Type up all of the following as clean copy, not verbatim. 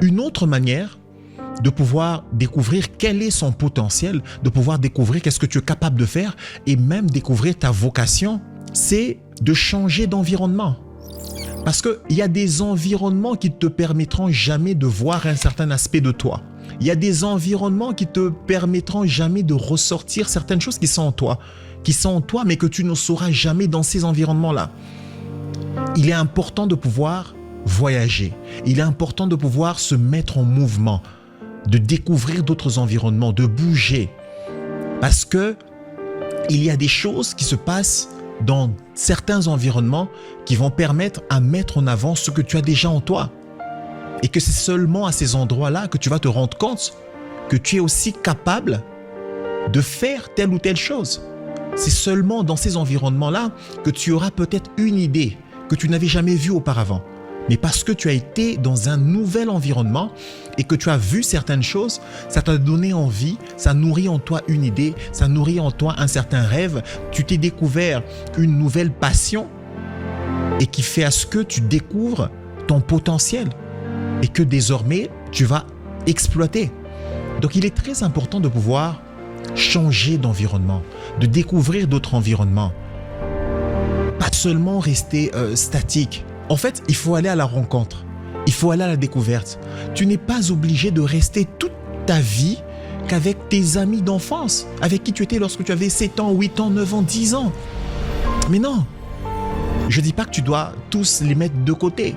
une autre manière de pouvoir découvrir quel est son potentiel, de pouvoir découvrir qu'est-ce que tu es capable de faire et même découvrir ta vocation, c'est de changer d'environnement. Parce qu'il y a des environnements qui ne te permettront jamais de voir un certain aspect de toi. Il y a des environnements qui te permettront jamais de ressortir certaines choses qui sont en toi, mais que tu ne sauras jamais dans ces environnements-là. Il est important de pouvoir voyager. Il est important de pouvoir se mettre en mouvement, de découvrir d'autres environnements, de bouger. Parce que il y a des choses qui se passent dans certains environnements qui vont permettre à mettre en avant ce que tu as déjà en toi. Et que c'est seulement à ces endroits-là que tu vas te rendre compte que tu es aussi capable de faire telle ou telle chose. C'est seulement dans ces environnements-là que tu auras peut-être une idée que tu n'avais jamais vue auparavant. Mais parce que tu as été dans un nouvel environnement et que tu as vu certaines choses, ça t'a donné envie, ça nourrit en toi une idée, ça nourrit en toi un certain rêve, tu t'es découvert une nouvelle passion et qui fait à ce que tu découvres ton potentiel et que désormais tu vas exploiter. Donc il est très important de pouvoir changer d'environnement, de découvrir d'autres environnements, pas seulement rester statique. En fait, il faut aller à la rencontre, il faut aller à la découverte. Tu n'es pas obligé de rester toute ta vie qu'avec tes amis d'enfance, avec qui tu étais lorsque tu avais 7 ans, 8 ans, 9 ans, 10 ans. Mais non, je ne dis pas que tu dois tous les mettre de côté,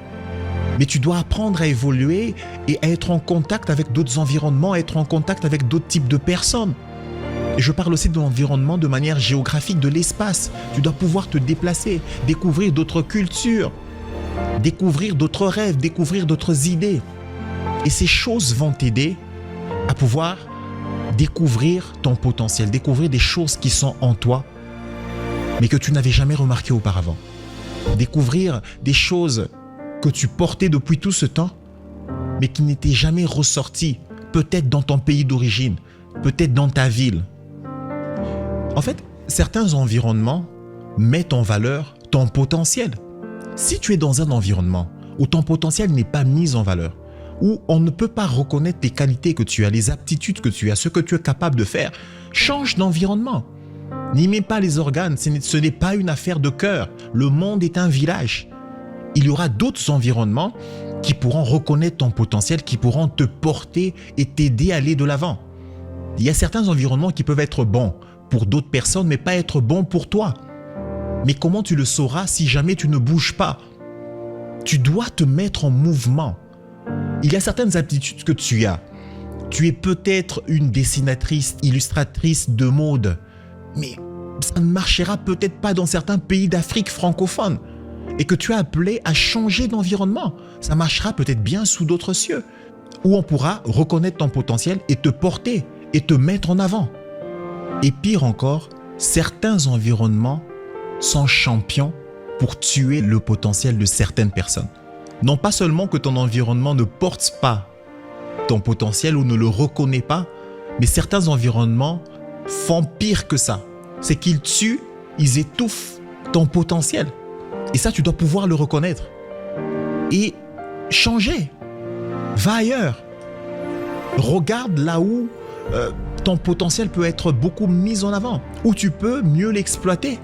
mais tu dois apprendre à évoluer et à être en contact avec d'autres environnements, être en contact avec d'autres types de personnes. Et je parle aussi de l'environnement de manière géographique, de l'espace. Tu dois pouvoir te déplacer, découvrir d'autres cultures, découvrir d'autres rêves, découvrir d'autres idées. Et ces choses vont t'aider à pouvoir découvrir ton potentiel, découvrir des choses qui sont en toi, mais que tu n'avais jamais remarquées auparavant. Découvrir des choses que tu portais depuis tout ce temps, mais qui n'étaient jamais ressorties, peut-être dans ton pays d'origine, peut-être dans ta ville. En fait, certains environnements mettent en valeur ton potentiel. Si tu es dans un environnement où ton potentiel n'est pas mis en valeur, où on ne peut pas reconnaître les qualités que tu as, les aptitudes que tu as, ce que tu es capable de faire, change d'environnement. N'y mets pas les organes, ce n'est pas une affaire de cœur. Le monde est un village. Il y aura d'autres environnements qui pourront reconnaître ton potentiel, qui pourront te porter et t'aider à aller de l'avant. Il y a certains environnements qui peuvent être bons pour d'autres personnes, mais pas être bons pour toi. Mais comment tu le sauras si jamais tu ne bouges pas? Tu dois te mettre en mouvement. Il y a certaines aptitudes que tu as. Tu es peut-être une dessinatrice, illustratrice de mode, mais ça ne marchera peut-être pas dans certains pays d'Afrique francophone et que tu es appelé à changer d'environnement. Ça marchera peut-être bien sous d'autres cieux où on pourra reconnaître ton potentiel et te porter et te mettre en avant. Et pire encore, certains environnements sont champions pour tuer le potentiel de certaines personnes. Non pas seulement que ton environnement ne porte pas ton potentiel ou ne le reconnaît pas, mais certains environnements font pire que ça. C'est qu'ils tuent, ils étouffent ton potentiel. Et ça, tu dois pouvoir le reconnaître. Et changer. Va ailleurs. Regarde là où ton potentiel peut être beaucoup mis en avant, où tu peux mieux l'exploiter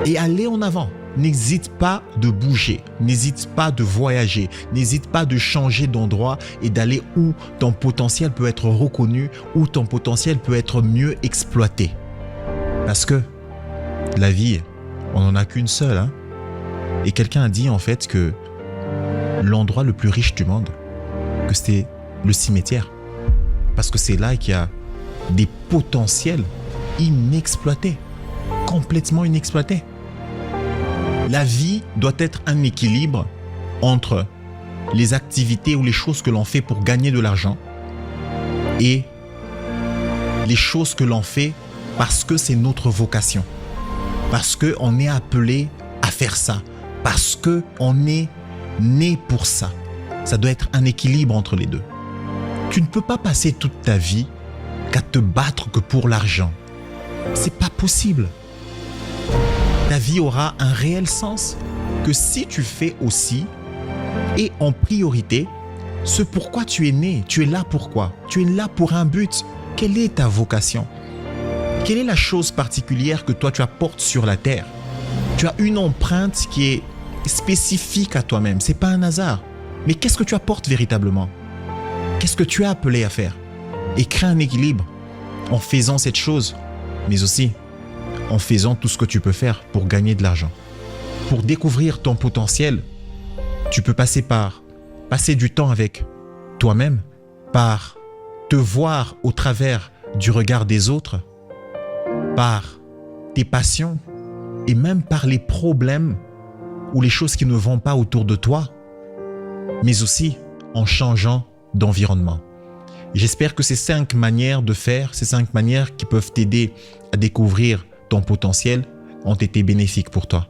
et aller en avant. N'hésite pas de bouger, n'hésite pas de voyager, n'hésite pas de changer d'endroit et d'aller où ton potentiel peut être reconnu, où ton potentiel peut être mieux exploité. Parce que la vie, on n'en a qu'une seule. Hein? Et quelqu'un a dit en fait que l'endroit le plus riche du monde, que c'était le cimetière. Parce que c'est là qu'il y a des potentiels inexploités, complètement inexploités. La vie doit être un équilibre entre les activités ou les choses que l'on fait pour gagner de l'argent et les choses que l'on fait parce que c'est notre vocation, parce qu'on est appelé à faire ça, parce qu'on est né pour ça. Ça doit être un équilibre entre les deux. Tu ne peux pas passer toute ta vie qu'à te battre que pour l'argent. C'est pas possible. Ta vie aura un réel sens que si tu fais aussi et en priorité ce pourquoi tu es né. Tu es là pourquoi? Tu es là pour un but. Quelle est ta vocation? Quelle est la chose particulière que toi tu apportes sur la terre? Tu as une empreinte qui est spécifique à toi-même. C'est pas un hasard. Mais qu'est-ce que tu apportes véritablement? Qu'est-ce que tu es appelé à faire? Et crée un équilibre en faisant cette chose, mais aussi en faisant tout ce que tu peux faire pour gagner de l'argent. Pour découvrir ton potentiel, tu peux passer du temps avec toi-même, par te voir au travers du regard des autres, par tes passions et même par les problèmes ou les choses qui ne vont pas autour de toi, mais aussi en changeant d'environnement. J'espère que ces 5 manières de faire, ces 5 manières qui peuvent t'aider à découvrir ton potentiel ont été bénéfiques pour toi.